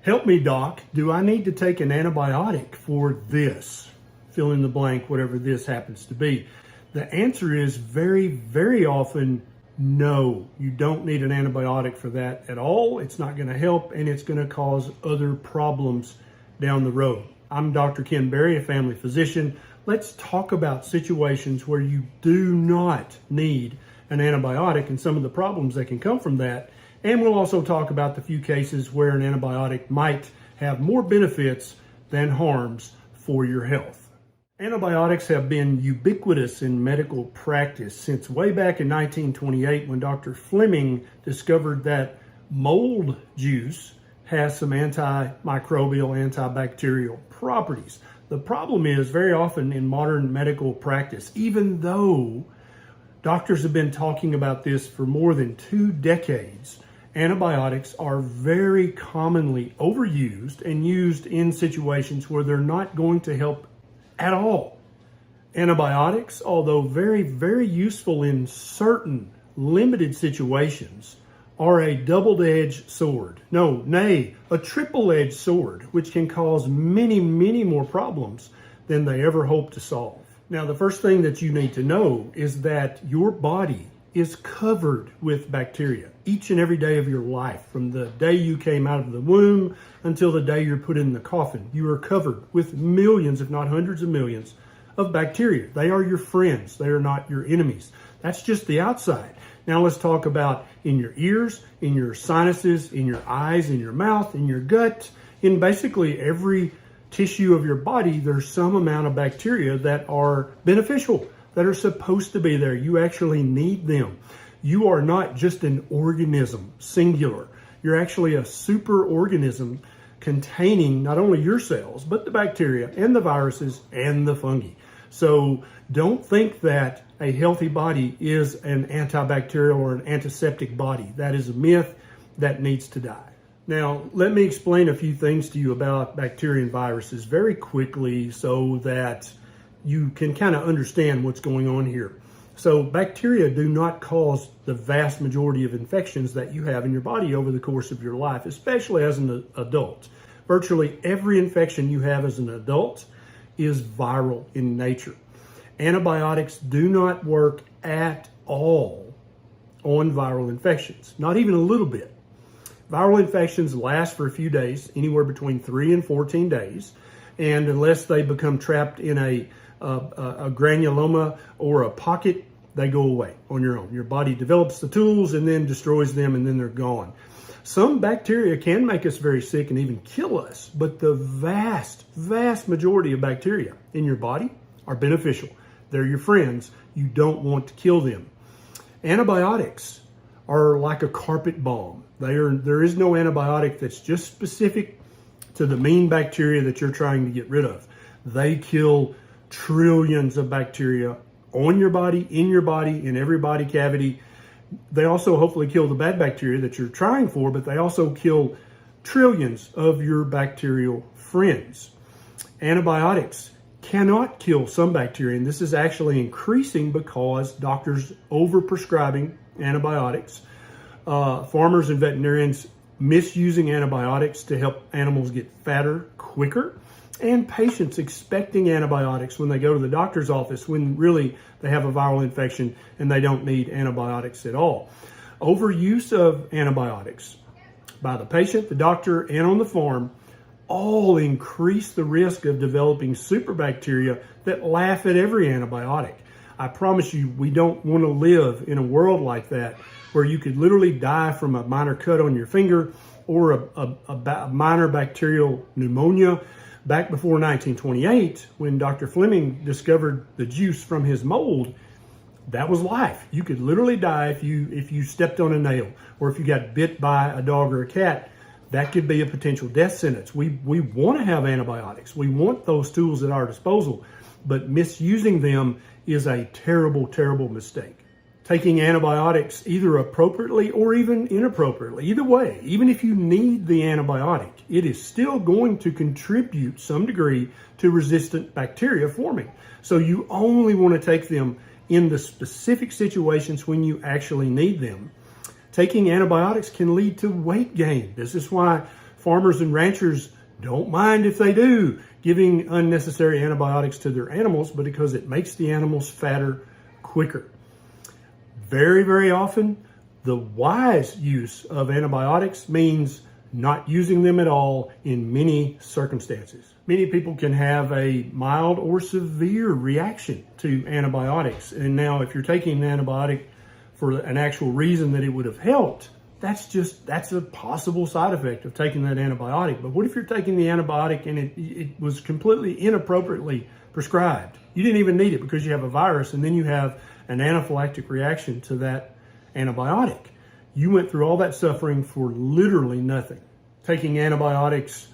Help me, doc. Do I need to take an antibiotic for this? Fill in the blank, whatever this happens to be. The answer is very, very often no. You don't need an antibiotic for that at all. It's not going to help, and it's going to cause other problems down the road. I'm Dr. Ken Berry, a family physician. Let's talk about situations where you do not need an antibiotic and some of the problems that can come from that. And we'll also talk about the few cases where an antibiotic might have more benefits than harms for your health. Antibiotics have been ubiquitous in medical practice since way back in 1928 when Dr. Fleming discovered that mold juice has some antimicrobial, antibacterial properties. The problem is very often in modern medical practice, even though doctors have been talking about this for more than 2 decades, antibiotics are very commonly overused and used in situations where they're not going to help at all. Antibiotics, although very, very useful in certain limited situations, are a double-edged sword. Nay, a triple-edged sword, which can cause many, many more problems than they ever hope to solve. Now, the first thing that you need to know is that your body is covered with bacteria each and every day of your life. From the day you came out of the womb until the day you're put in the coffin, you are covered with millions, if not hundreds of millions, of bacteria. They are your friends. They are not your enemies. That's just the outside. Now let's talk about in your ears, in your sinuses, in your eyes, in your mouth, in your gut, in basically every tissue of your body. There's some amount of bacteria that are beneficial, that are supposed to be there. You actually need them. You are not just an organism, singular. You're actually a superorganism containing not only your cells, but the bacteria and the viruses and the fungi. So don't think that a healthy body is an antibacterial or an antiseptic body. That is a myth that needs to die. Now, let me explain a few things to you about bacteria and viruses very quickly so that you can kind of understand what's going on here. So bacteria do not cause the vast majority of infections that you have in your body over the course of your life, especially as an adult. Virtually every infection you have as an adult is viral in nature. Antibiotics do not work at all on viral infections, not even a little bit. Viral infections last for a few days, anywhere between 3 and 14 days, and unless they become trapped in a granuloma or a pocket, they go away on your own. Your body develops the tools and then destroys them, and then they're gone. Some bacteria can make us very sick and even kill us, but the vast, vast majority of bacteria in your body are beneficial. They're your friends. You don't want to kill them. Antibiotics are like a carpet bomb. There is no antibiotic that's just specific to the mean bacteria that you're trying to get rid of. They kill trillions of bacteria on your body, in every body cavity. They also hopefully kill the bad bacteria that you're trying for, but they also kill trillions of your bacterial friends. Antibiotics cannot kill some bacteria, and this is actually increasing because doctors overprescribing antibiotics, farmers and veterinarians misusing antibiotics to help animals get fatter quicker, and patients expecting antibiotics when they go to the doctor's office when really they have a viral infection and they don't need antibiotics at all. Overuse of antibiotics by the patient, the doctor, and on the farm all increase the risk of developing superbacteria that laugh at every antibiotic. I promise you, we don't want to live in a world like that where you could literally die from a minor cut on your finger or a minor bacterial pneumonia. Back before 1928, when Dr. Fleming discovered the juice from his mold, that was life. You could literally die if you stepped on a nail, or if you got bit by a dog or a cat. That could be a potential death sentence. We want to have antibiotics. We want those tools at our disposal, but misusing them is a terrible, terrible mistake. Taking antibiotics either appropriately or even inappropriately, either way, even if you need the antibiotic, it is still going to contribute some degree to resistant bacteria forming. So you only want to take them in the specific situations when you actually need them. Taking antibiotics can lead to weight gain. This is why Farmers and ranchers don't mind if they do giving unnecessary antibiotics to their animals, but because it makes the animals fatter quicker. Very, very often, the wise use of antibiotics means not using them at all in many circumstances. Many people can have a mild or severe reaction to antibiotics. And now if you're taking an antibiotic for an actual reason that it would have helped, that's a possible side effect of taking that antibiotic. But what if you're taking the antibiotic and it was completely inappropriately prescribed? You didn't even need it because you have a virus, and then you have an anaphylactic reaction to that antibiotic. You went through all that suffering for literally nothing. Taking antibiotics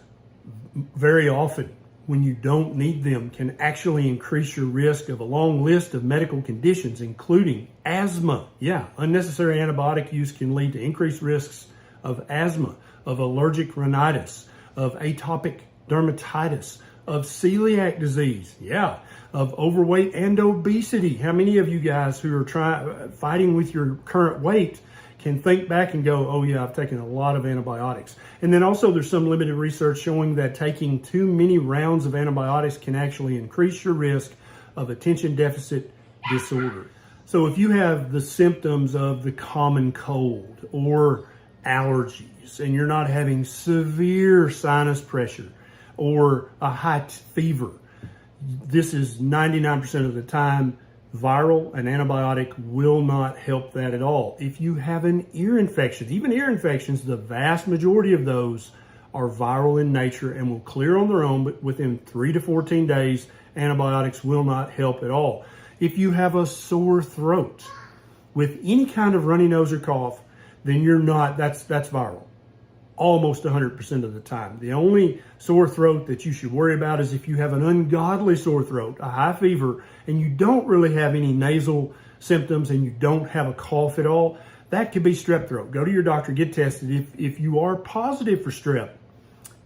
very often when you don't need them can actually increase your risk of a long list of medical conditions, including asthma. Yeah, unnecessary antibiotic use can lead to increased risks of asthma, of allergic rhinitis, of atopic dermatitis, of celiac disease. Yeah, of overweight and obesity. How many of you guys who are fighting with your current weight can think back and go, oh yeah, I've taken a lot of antibiotics? And then also there's some limited research showing that taking too many rounds of antibiotics can actually increase your risk of attention deficit disorder. So if you have the symptoms of the common cold or allergies, and you're not having severe sinus pressure or a high fever, this is 99% of the time viral. An antibiotic will not help that at all. If you have an ear infection, even ear infections, the vast majority of those are viral in nature and will clear on their own, but within 3 to 14 days, antibiotics will not help at all. If you have a sore throat with any kind of runny nose or cough, then that's viral. Almost 100% of the time. The only sore throat that you should worry about is if you have an ungodly sore throat, a high fever, and you don't really have any nasal symptoms and you don't have a cough at all. That could be strep throat. Go to your doctor, get tested. If you are positive for strep,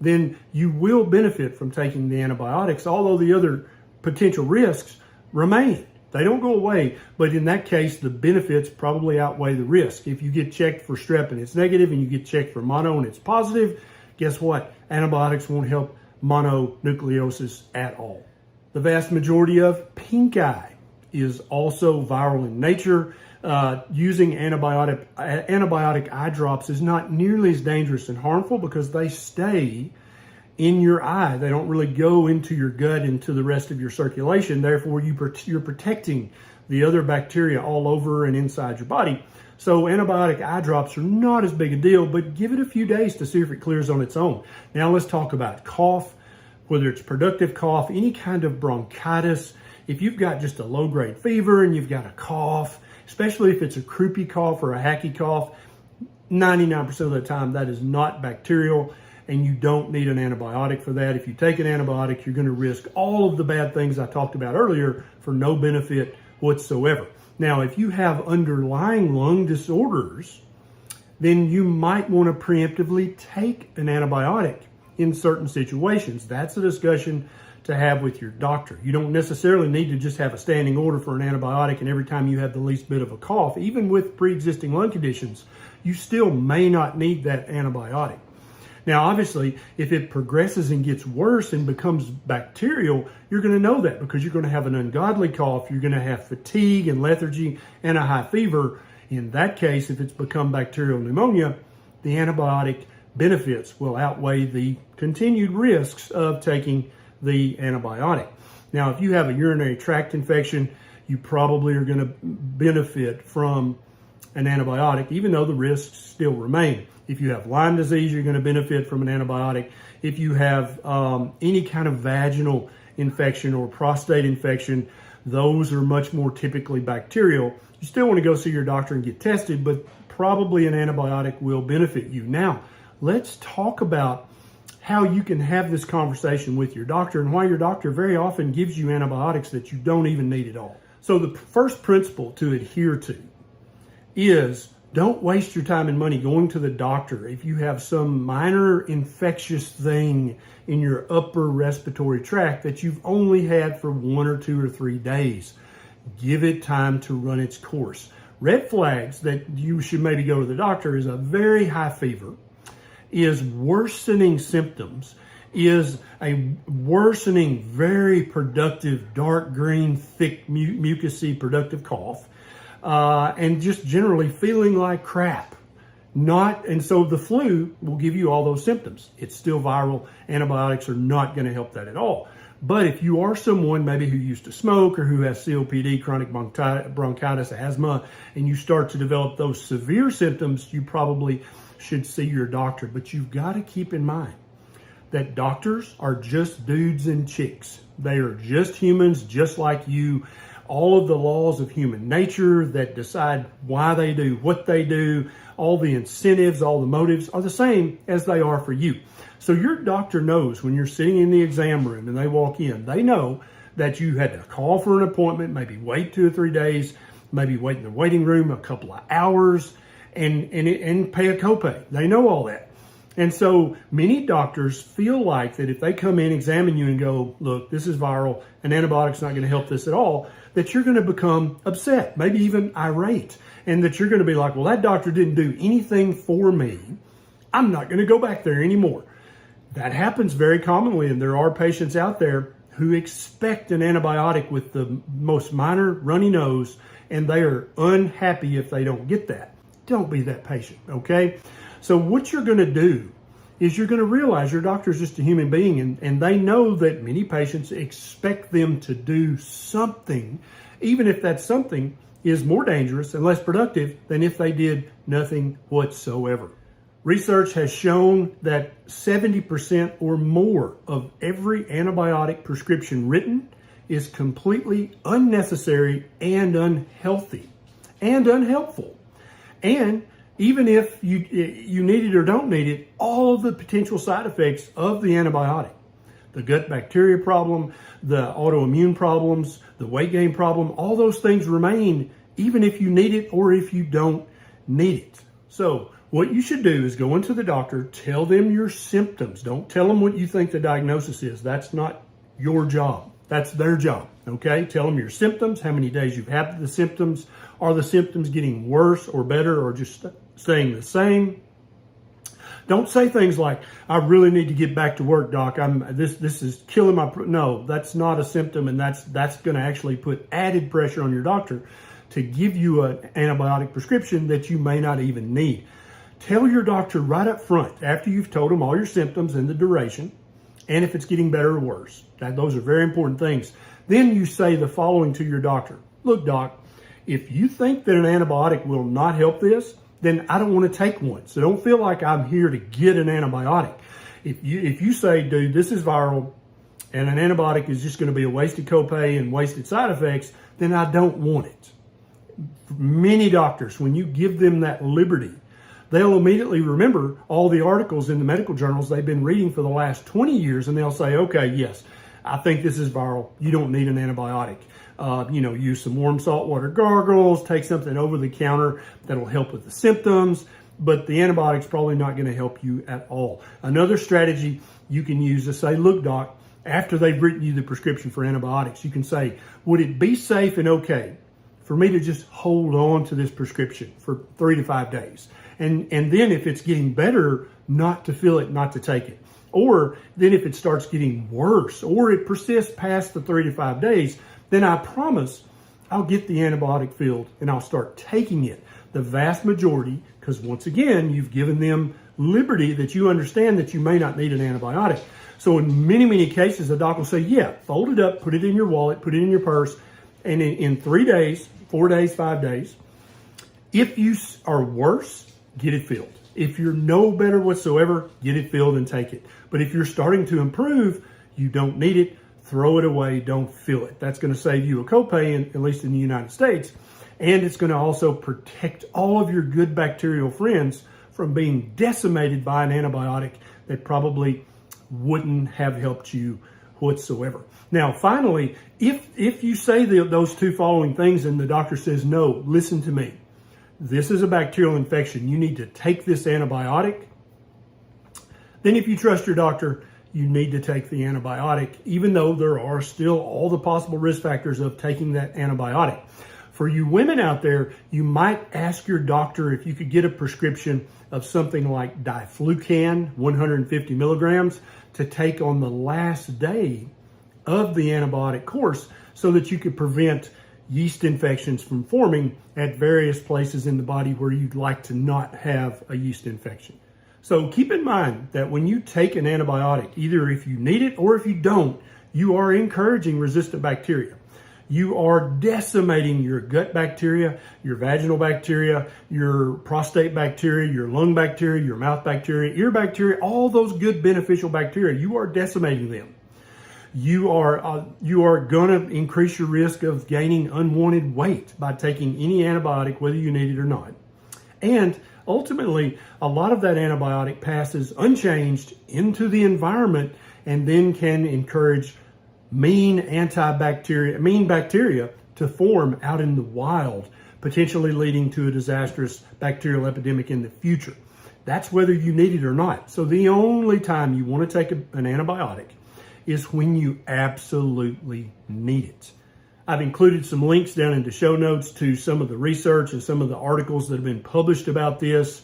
then you will benefit from taking the antibiotics, although the other potential risks remain. They don't go away, but in that case, the benefits probably outweigh the risk. If you get checked for strep and it's negative, and you get checked for mono and it's positive, guess what? Antibiotics won't help mononucleosis at all. The vast majority of pink eye is also viral in nature. Using antibiotic eye drops is not nearly as dangerous and harmful because they stay in your eye. They don't really go into your gut, into the rest of your circulation. Therefore, you're protecting the other bacteria all over and inside your body. So antibiotic eye drops are not as big a deal, but give it a few days to see if it clears on its own. Now let's talk about cough, whether it's productive cough, any kind of bronchitis. If you've got just a low-grade fever and you've got a cough, especially if it's a croupy cough or a hacky cough, 99% of the time that is not bacterial, and you don't need an antibiotic for that. If you take an antibiotic, you're going to risk all of the bad things I talked about earlier for no benefit whatsoever. Now, if you have underlying lung disorders, then you might want to preemptively take an antibiotic in certain situations. That's a discussion to have with your doctor. You don't necessarily need to just have a standing order for an antibiotic, and every time you have the least bit of a cough, even with pre-existing lung conditions, you still may not need that antibiotic. Now, obviously, if it progresses and gets worse and becomes bacterial, you're going to know that because you're going to have an ungodly cough, you're going to have fatigue and lethargy and a high fever. In that case, if it's become bacterial pneumonia, the antibiotic benefits will outweigh the continued risks of taking the antibiotic. Now, if you have a urinary tract infection, you probably are going to benefit from an antibiotic, even though the risks still remain. If you have Lyme disease, you're going to benefit from an antibiotic. If you have any kind of vaginal infection or prostate infection, those are much more typically bacterial. You still want to go see your doctor and get tested, but probably an antibiotic will benefit you. Now, let's talk about how you can have this conversation with your doctor and why your doctor very often gives you antibiotics that you don't even need at all. So the first principle to adhere to is don't waste your time and money going to the doctor if you have some minor infectious thing in your upper respiratory tract that you've only had for 1 or 2 or 3 days. Give it time to run its course. Red flags that you should maybe go to the doctor is a very high fever is worsening symptoms, is a worsening, very productive, dark green, thick, mucousy, productive cough, and just generally feeling like crap. And so the flu will give you all those symptoms. It's still viral. Antibiotics are not going to help that at all. But if you are someone maybe who used to smoke or who has COPD, chronic bronchitis, asthma, and you start to develop those severe symptoms, you probably should see your doctor. But you've got to keep in mind that doctors are just dudes and chicks. They are just humans, just like you. All of the laws of human nature that decide why they do what they do, all the incentives, all the motives are the same as they are for you. So your doctor knows when you're sitting in the exam room and they walk in, they know that you had to call for an appointment, maybe wait 2 or 3 days, maybe wait in the waiting room a couple of hours and pay a copay. They know all that. And so many doctors feel like that if they come in, examine you and go, look, this is viral, an antibiotic's not going to help this at all, that you're going to become upset, maybe even irate, and that you're going to be like, well, that doctor didn't do anything for me. I'm not going to go back there anymore. That happens very commonly, and there are patients out there who expect an antibiotic with the most minor runny nose, and they are unhappy if they don't get that. Don't be that patient, okay? So what you're going to do is you're going to realize your doctor is just a human being, and they know that many patients expect them to do something, even if that something is more dangerous and less productive than if they did nothing whatsoever. Research has shown that 70% or more of every antibiotic prescription written is completely unnecessary and unhealthy and unhelpful. And even if you need it or don't need it, all of the potential side effects of the antibiotic, the gut bacteria problem, the autoimmune problems, the weight gain problem, all those things remain even if you need it or if you don't need it. So what you should do is go into the doctor, tell them your symptoms. Don't tell them what you think the diagnosis is. That's not your job. That's their job, okay? Tell them your symptoms, how many days you've had the symptoms. Are the symptoms getting worse or better or just staying the same? Don't say things like, I really need to get back to work, doc. This is killing my... No, that's not a symptom, and that's going to actually put added pressure on your doctor to give you an antibiotic prescription that you may not even need. Tell your doctor right up front, after you've told them all your symptoms and the duration, and if it's getting better or worse. Those are very important things. Then you say the following to your doctor. Look, doc, if you think that an antibiotic will not help this, then I don't want to take one. So don't feel like I'm here to get an antibiotic. If you say, dude, this is viral and an antibiotic is just going to be a wasted copay and wasted side effects, then I don't want it. Many doctors, when you give them that liberty, they'll immediately remember all the articles in the medical journals they've been reading for the last 20 years, and they'll say, okay, yes, I think this is viral. You don't need an antibiotic. Use some warm saltwater gargles, take something over the counter that'll help with the symptoms, but the antibiotic's probably not going to help you at all. Another strategy you can use is say, look, doc, after they've written you the prescription for antibiotics, you can say, would it be safe and okay for me to just hold on to this prescription for 3 to 5 days? And then if it's getting better, not to fill it, not to take it. Or then if it starts getting worse or it persists past the 3 to 5 days, then I promise I'll get the antibiotic filled and I'll start taking it. The vast majority, because once again, you've given them liberty that you understand that you may not need an antibiotic. So in many, many cases, the doc will say, yeah, fold it up, put it in your wallet, put it in your purse, and in 3 days, 4 days, 5 days, if you are worse, get it filled. If you're no better whatsoever, get it filled and take it. But if you're starting to improve, you don't need it, throw it away, don't fill it. That's going to save you a copay, at least in the United States. And it's going to also protect all of your good bacterial friends from being decimated by an antibiotic that probably wouldn't have helped you whatsoever. Now, finally, if you say those two following things and the doctor says, no, listen to me, this is a bacterial infection, you need to take this antibiotic, then if you trust your doctor, you need to take the antibiotic, even though there are still all the possible risk factors of taking that antibiotic. For you women out there, you might ask your doctor if you could get a prescription of something like diflucan, 150 milligrams, to take on the last day of the antibiotic course so that you could prevent yeast infections from forming at various places in the body where you'd like to not have a yeast infection. So keep in mind that when you take an antibiotic, either if you need it or if you don't, you are encouraging resistant bacteria. You are decimating your gut bacteria, your vaginal bacteria, your prostate bacteria, your lung bacteria, your mouth bacteria, ear bacteria, all those good beneficial bacteria. You are decimating them. You are going to increase your risk of gaining unwanted weight by taking any antibiotic, whether you need it or not. And ultimately, a lot of that antibiotic passes unchanged into the environment and then can encourage mean bacteria to form out in the wild, potentially leading to a disastrous bacterial epidemic in the future. That's whether you need it or not. So the only time you want to take an antibiotic is when you absolutely need it. I've included some links down in the show notes to some of the research and some of the articles that have been published about this.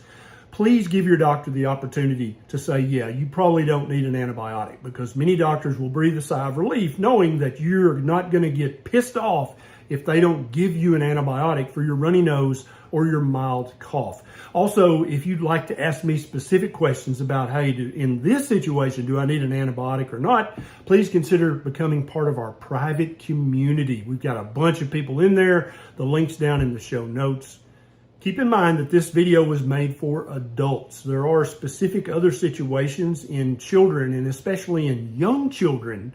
Please give your doctor the opportunity to say, yeah, you probably don't need an antibiotic, because many doctors will breathe a sigh of relief knowing that you're not going to get pissed off if they don't give you an antibiotic for your runny nose or your mild cough. Also, if you'd like to ask me specific questions about, hey, in this situation, do I need an antibiotic or not, please consider becoming part of our private community. We've got a bunch of people in there. The link's down in the show notes. Keep in mind that this video was made for adults. There are specific other situations in children, and especially in young children,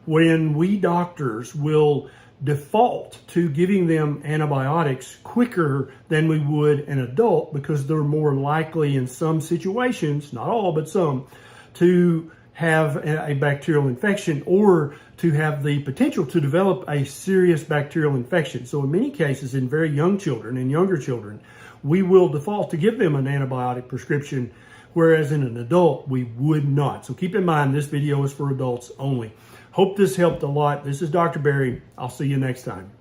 when we doctors will default to giving them antibiotics quicker than we would an adult, because they're more likely in some situations, not all, but some, to have a bacterial infection or to have the potential to develop a serious bacterial infection. So in many cases, in very young children and younger children, we will default to give them an antibiotic prescription, whereas in an adult, we would not. So keep in mind, this video is for adults only. Hope this helped a lot. This is Dr. Barry. I'll see you next time.